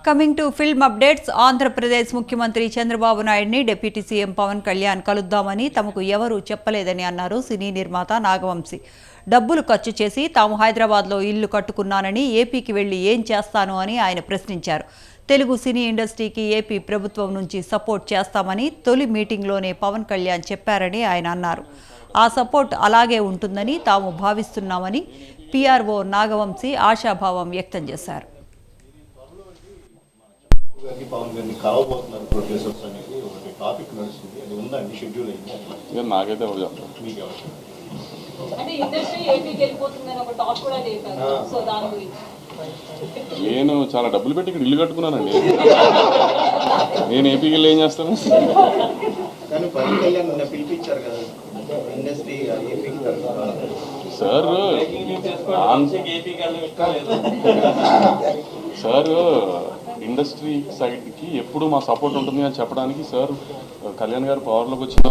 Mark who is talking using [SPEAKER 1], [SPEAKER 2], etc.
[SPEAKER 1] Coming to film updates. Andhra Pradesh ముఖ్యమంత్రి చంద్రబాబు నాయుడిని deputy CM Pawan Kalyan కలుద్దామని తమకు ఎవరూ చెప్పలేదని అన్నారు సినీ నిర్మాత నాగవంశీ. డబ్బులు ఖర్చు చేసి తాము హైదరాబాద్లో ఇల్లు కట్టుకున్నానని, ఏపీకి వెళ్లి ఏం చేస్తాను అని ఆయన ప్రశ్నించారు. తెలుగు సినీ ఇండస్ట్రీకి ఏపీ ప్రభుత్వం నుంచి సపోర్ట్ చేస్తామని తొలి మీటింగ్లోనే పవన్ కళ్యాణ్ చెప్పారని ఆయన అన్నారు. ఆ సపోర్ట్ అలాగే ఉంటుందని తాము భావిస్తున్నామని పీఆర్ఓ నాగవంశీ ఆశాభావం వ్యక్తం చేశారు.
[SPEAKER 2] పవన్ గారిని కలవబోతున్నారు ప్రొడ్యూసర్స్ అనేది ఒకటి టాపిక్ నడుస్తుంది. అది ఉందండి, షెడ్యూల్ అయింది.
[SPEAKER 3] నాకైతే ఎవరు చెప్తారు.
[SPEAKER 2] మీకు అవసరం
[SPEAKER 4] అంటే ఇండస్ట్రీ ఏపీకి వెళ్ళిపోతుందని ఒక టాక్ కూడా లేపారు. సో దాని గురించి
[SPEAKER 3] నేను చాలా డబ్బులు పెట్టి ఇక్కడ ఇల్లు కట్టుకున్నానండి. నేను ఏపీకి వెళ్ళి ఏం చేస్తాను?
[SPEAKER 2] కానీ పవన్ కళ్యాణ్ పిలిపించారు కదా ఇండస్ట్రీ ఏపీకి.
[SPEAKER 3] సార్ సార్ ఇండస్ట్రీ సైడ్కి ఎప్పుడు మా సపోర్ట్ ఉంటుంది అని చెప్పడానికి సార్ కళ్యాణ్ గారు పవర్లోకి వచ్చిన